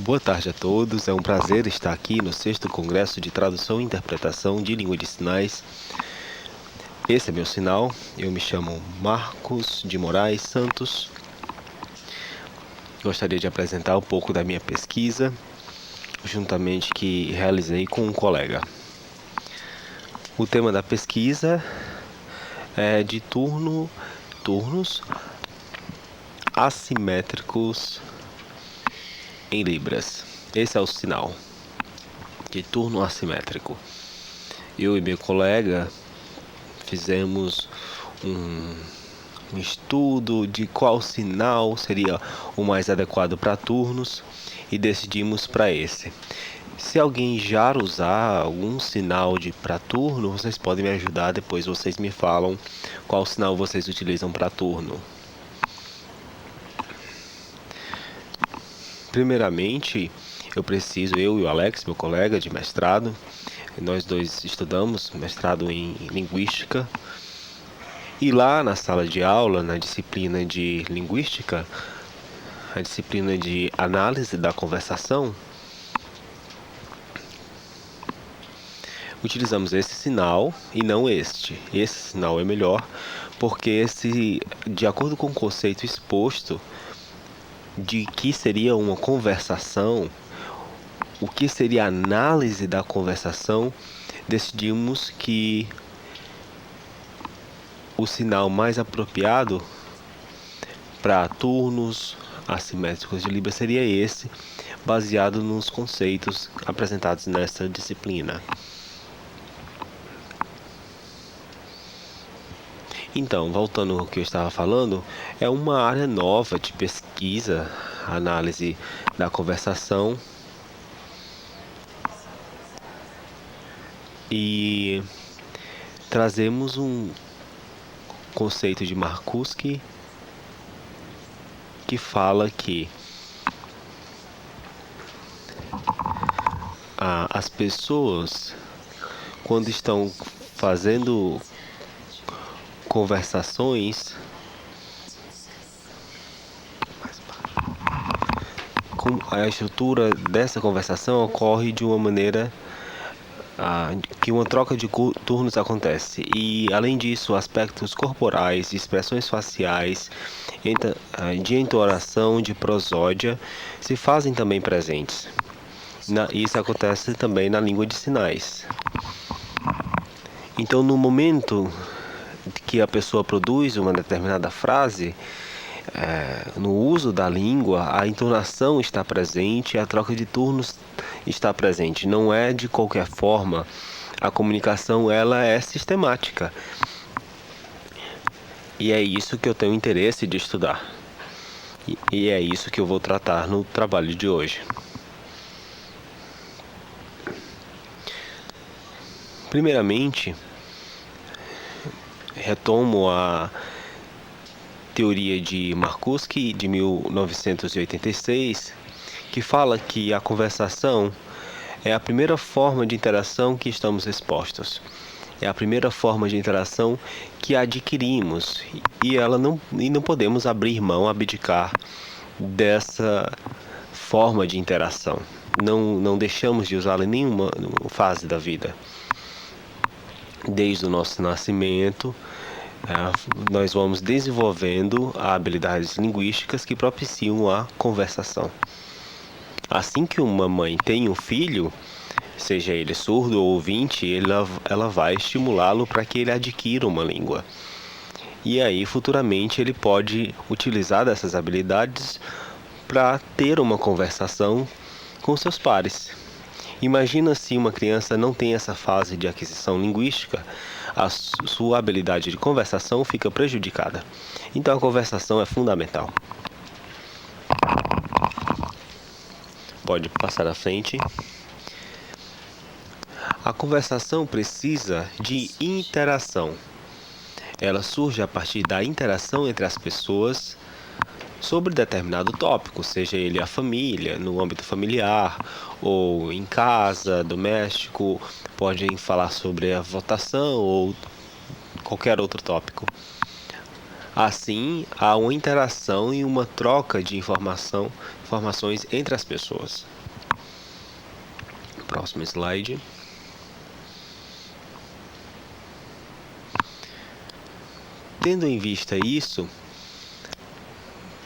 Boa tarde a todos, é um prazer estar aqui no 6º Congresso de Tradução e Interpretação de Língua de Sinais. Esse é meu sinal, eu me chamo Marcos de Moraes Santos. Gostaria de apresentar um pouco da minha pesquisa, juntamente que realizei com um colega. O tema da pesquisa é de turnos assimétricos em libras. Esse é o sinal de turno assimétrico. Eu e meu colega fizemos um estudo de qual sinal seria o mais adequado para turnos e decidimos para esse. Se alguém já usar algum sinal para turno, vocês podem me ajudar, depois vocês me falam qual sinal vocês utilizam para turno. Primeiramente, eu e o Alex, meu colega de mestrado, nós dois estudamos mestrado em linguística. E lá na sala de aula, na disciplina de linguística, a disciplina de análise da conversação, utilizamos esse sinal e não este. Esse sinal é melhor porque de acordo com o conceito exposto de que seria uma conversação, o que seria a análise da conversação, decidimos que o sinal mais apropriado para turnos assimétricos de Libras seria esse, baseado nos conceitos apresentados nessa disciplina. Então, voltando ao que eu estava falando, é uma área nova de pesquisa, análise da conversação, e trazemos um conceito de Markuski que fala que as pessoas, quando estão fazendo conversações, a estrutura dessa conversação ocorre de uma maneira que uma troca de turnos acontece. E, além disso, aspectos corporais, expressões faciais, de entonação, de prosódia, se fazem também presentes. Isso acontece também na língua de sinais. Então, no momento que a pessoa produz uma determinada frase, no uso da língua, a entonação está presente, a troca de turnos está presente. Não é de qualquer forma. A comunicação, ela é sistemática. E é isso que eu tenho interesse de estudar. E é isso que eu vou tratar no trabalho de hoje. Primeiramente, retomo a teoria de Markuski de 1986, que fala que a conversação é a primeira forma de interação que estamos expostos. É a primeira forma de interação que adquirimos e não podemos abrir mão, abdicar dessa forma de interação. Não deixamos de usá-la em nenhuma fase da vida. Desde o nosso nascimento, nós vamos desenvolvendo habilidades linguísticas que propiciam a conversação. Assim que uma mãe tem um filho, seja ele surdo ou ouvinte, ela vai estimulá-lo para que ele adquira uma língua. E aí, futuramente, ele pode utilizar dessas habilidades para ter uma conversação com seus pares. Imagina se uma criança não tem essa fase de aquisição linguística, a sua habilidade de conversação fica prejudicada. Então, a conversação é fundamental. Pode passar à frente. A conversação precisa de interação. Ela surge a partir da interação entre as pessoas sobre determinado tópico, seja ele a família, no âmbito familiar, ou em casa, doméstico, podem falar sobre a votação ou qualquer outro tópico. Assim, há uma interação e uma troca de informações entre as pessoas. Próximo slide. Tendo em vista isso,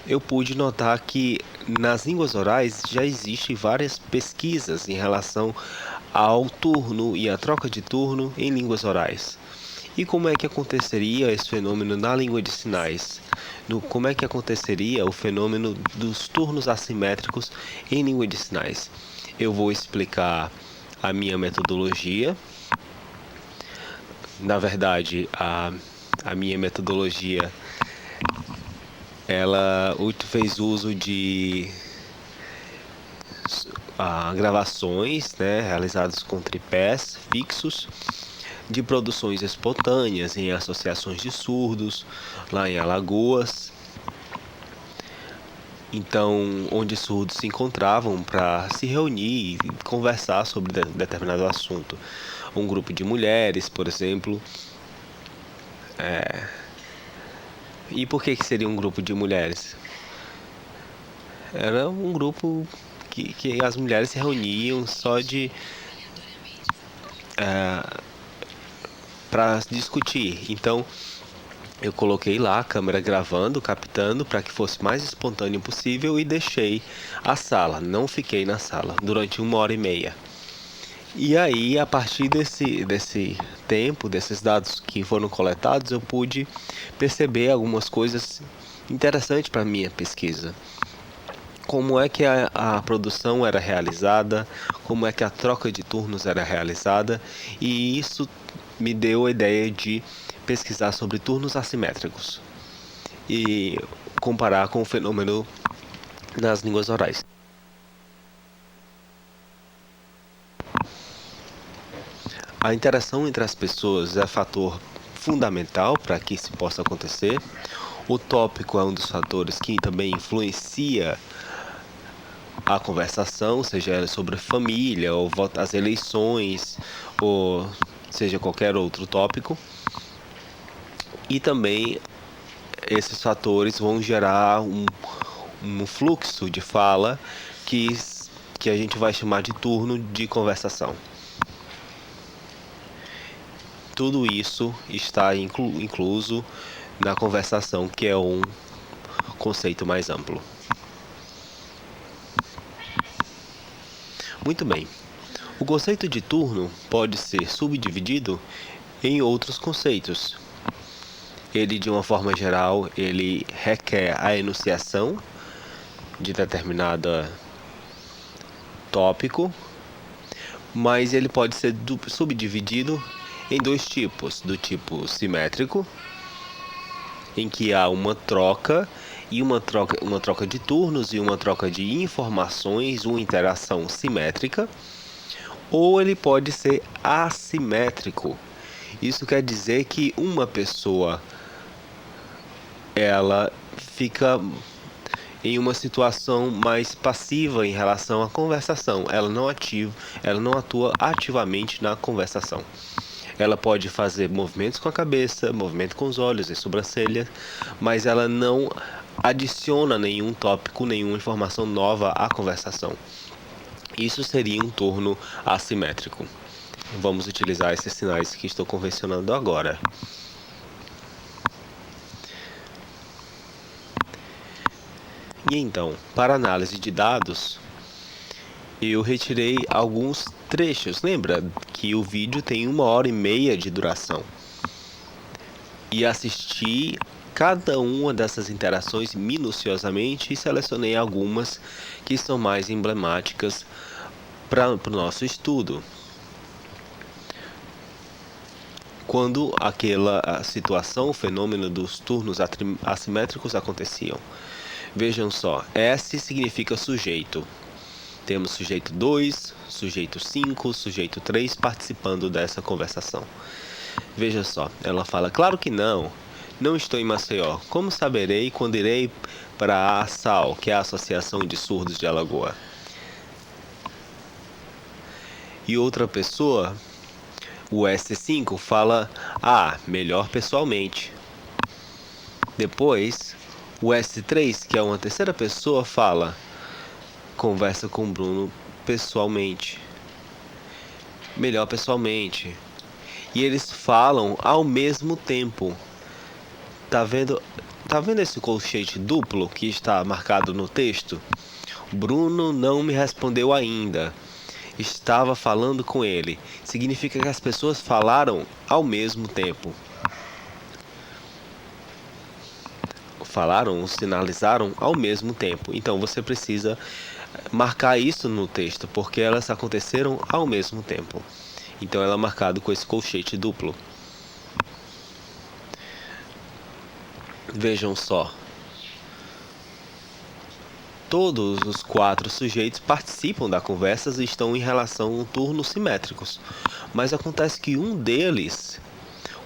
eu pude notar que nas línguas orais já existem várias pesquisas em relação ao turno e à troca de turno em línguas orais. E como é que aconteceria esse fenômeno na língua de sinais? Como é que aconteceria o fenômeno dos turnos assimétricos em língua de sinais? Eu vou explicar a minha metodologia. Na verdade, a minha metodologia ela fez uso de gravações, né, realizadas com tripés fixos de produções espontâneas em associações de surdos lá em Alagoas. Então, onde surdos se encontravam para se reunir e conversar sobre determinado assunto. Um grupo de mulheres, por exemplo. E por que seria um grupo de mulheres? Era um grupo que as mulheres se reuniam só para discutir. Então, eu coloquei lá a câmera gravando, captando, para que fosse mais espontâneo possível e deixei a sala. Não fiquei na sala durante 1h30. E aí, a partir desse tempo, desses dados que foram coletados, eu pude perceber algumas coisas interessantes para a minha pesquisa. Como é que a produção era realizada, como é que a troca de turnos era realizada, e isso me deu a ideia de pesquisar sobre turnos assimétricos e comparar com o fenômeno nas línguas orais. A interação entre as pessoas é fator fundamental para que isso possa acontecer. O tópico é um dos fatores que também influencia a conversação, seja ela sobre família, ou as eleições, ou seja qualquer outro tópico. E também esses fatores vão gerar um fluxo de fala que a gente vai chamar de turno de conversação. Tudo isso está incluso na conversação, que é um conceito mais amplo. Muito bem. O conceito de turno pode ser subdividido em outros conceitos. Ele, de uma forma geral, ele requer a enunciação de determinado tópico, mas ele pode ser subdividido em dois tipos, do tipo simétrico, em que há uma troca de turnos e uma troca de informações, uma interação simétrica, ou ele pode ser assimétrico. Isso quer dizer que uma pessoa ela fica em uma situação mais passiva em relação à conversação. Ela não atua ativamente na conversação. Ela pode fazer movimentos com a cabeça, movimento com os olhos e sobrancelhas, mas ela não adiciona nenhum tópico, nenhuma informação nova à conversação. Isso seria um turno assimétrico. Vamos utilizar esses sinais que estou convencionando agora. E então, para análise de dados, eu retirei alguns trechos. Lembra que o vídeo tem 1h30 de duração. E assisti cada uma dessas interações minuciosamente e selecionei algumas que são mais emblemáticas para o nosso estudo. Quando aquela situação, o fenômeno dos turnos assimétricos aconteciam. Vejam só, S significa sujeito. Temos sujeito 2, sujeito 5, sujeito 3 participando dessa conversação. Veja só, ela fala, claro que não estou em Maceió. Como saberei quando irei para a ASAL, que é a Associação de Surdos de Alagoas? E outra pessoa, o S5, fala, melhor pessoalmente. Depois, o S3, que é uma terceira pessoa, fala, conversa com o Bruno pessoalmente. Melhor pessoalmente. E eles falam ao mesmo tempo. Tá vendo? Tá vendo esse colchete duplo que está marcado no texto? Bruno não me respondeu ainda. Estava falando com ele. Significa que as pessoas falaram ao mesmo tempo. Falaram, sinalizaram ao mesmo tempo. Então você precisa marcar isso no texto, porque elas aconteceram ao mesmo tempo. Então ela é marcado com esse colchete duplo. Vejam só. Todos os 4 sujeitos participam da conversa e estão em relação a turnos simétricos. Mas acontece que um deles,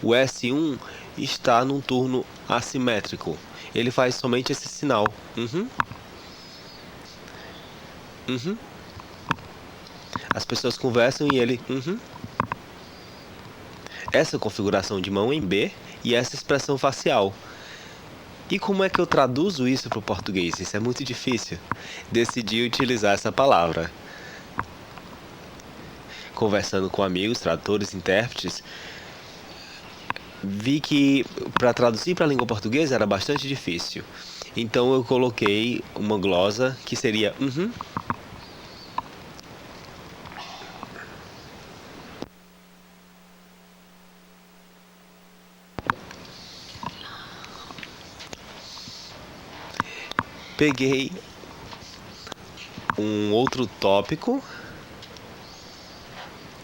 o S1, está num turno assimétrico. Ele faz somente esse sinal. As pessoas conversam e ele... Essa configuração de mão em B e essa expressão facial. E como é que eu traduzo isso para o português? Isso é muito difícil. Decidi utilizar essa palavra. Conversando com amigos, tradutores, intérpretes, vi que para traduzir para a língua portuguesa era bastante difícil. Então eu coloquei uma glosa que seria Peguei um outro tópico.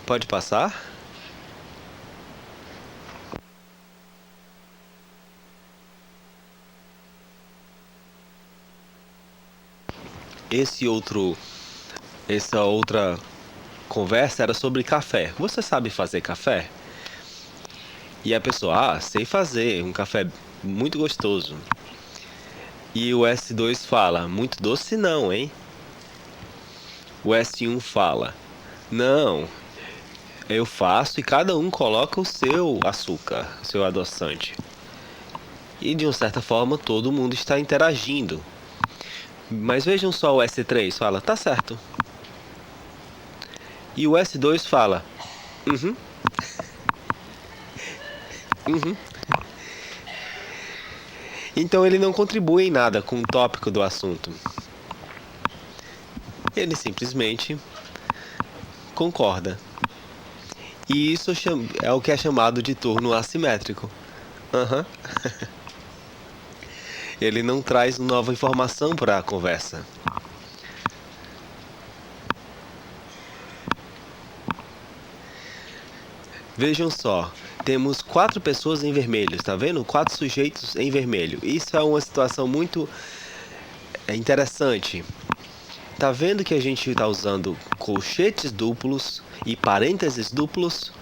Pode passar? Essa outra conversa era sobre café. Você sabe fazer café? E a pessoa, sei fazer, um café muito gostoso. E o S2 fala, muito doce não, hein? O S1 fala, não, eu faço e cada um coloca o seu açúcar, o seu adoçante. E de uma certa forma todo mundo está interagindo. Mas vejam só, o S3 fala, tá certo. E o S2 fala, Então ele não contribui em nada com o tópico do assunto. Ele simplesmente concorda. E isso é o que é chamado de turno assimétrico. Ele não traz nova informação para a conversa. Vejam só, temos 4 pessoas em vermelho, tá vendo? 4 sujeitos em vermelho. Isso é uma situação muito interessante. Tá vendo que a gente está usando colchetes duplos e parênteses duplos?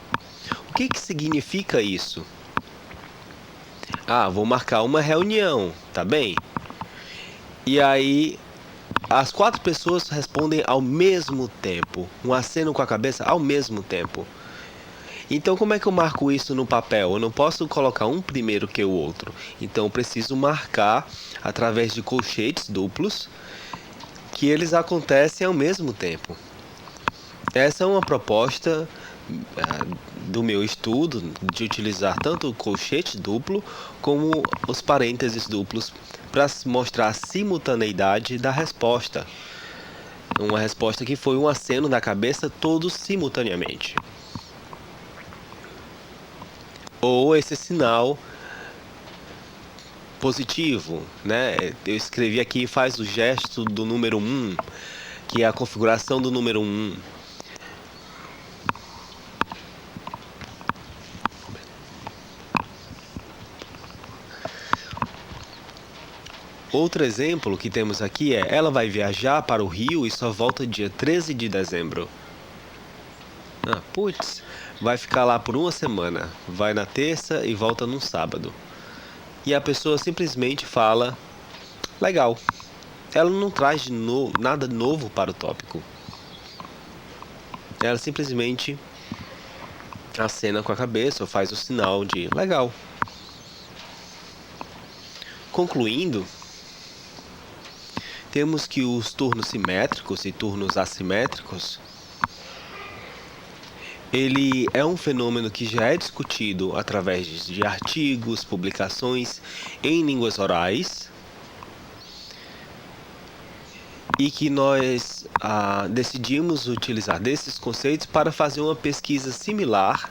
O que significa isso? Vou marcar uma reunião, tá bem? E aí, as 4 pessoas respondem ao mesmo tempo. Um aceno com a cabeça ao mesmo tempo. Então, como é que eu marco isso no papel? Eu não posso colocar um primeiro que o outro. Então, eu preciso marcar através de colchetes duplos que eles acontecem ao mesmo tempo. Essa é uma proposta do meu estudo de utilizar tanto o colchete duplo como os parênteses duplos para mostrar a simultaneidade da resposta. Uma resposta que foi um aceno da cabeça todos simultaneamente. Ou esse sinal positivo, né? Eu escrevi aqui, faz o gesto do número 1, que é a configuração do número 1. Outro exemplo que temos aqui é, ela vai viajar para o Rio e só volta dia 13 de dezembro. Vai ficar lá por uma semana. Vai na terça e volta no sábado. E a pessoa simplesmente fala, legal. Ela não traz nada novo para o tópico. Ela simplesmente acena com a cabeça ou faz o sinal de legal. Concluindo, temos que os turnos simétricos e turnos assimétricos, ele é um fenômeno que já é discutido através de artigos, publicações em línguas orais, e que nós decidimos utilizar desses conceitos para fazer uma pesquisa similar,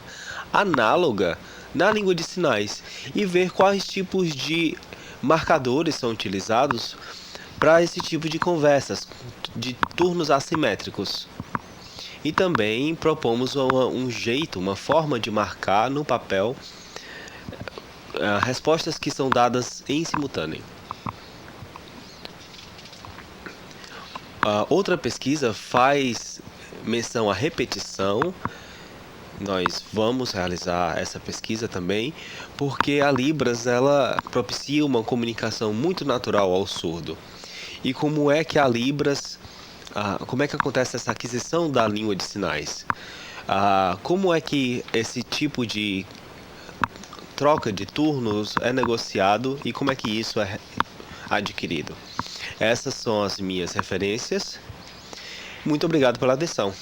análoga, na língua de sinais e ver quais tipos de marcadores são utilizados para esse tipo de conversas, de turnos assimétricos. E também propomos um jeito, uma forma de marcar no papel respostas que são dadas em simultâneo. Outra pesquisa faz menção à repetição. Nós vamos realizar essa pesquisa também, porque a Libras ela propicia uma comunicação muito natural ao surdo. E como é que a Libras, como é que acontece essa aquisição da língua de sinais? Como é que esse tipo de troca de turnos é negociado e como é que isso é adquirido? Essas são as minhas referências. Muito obrigado pela atenção.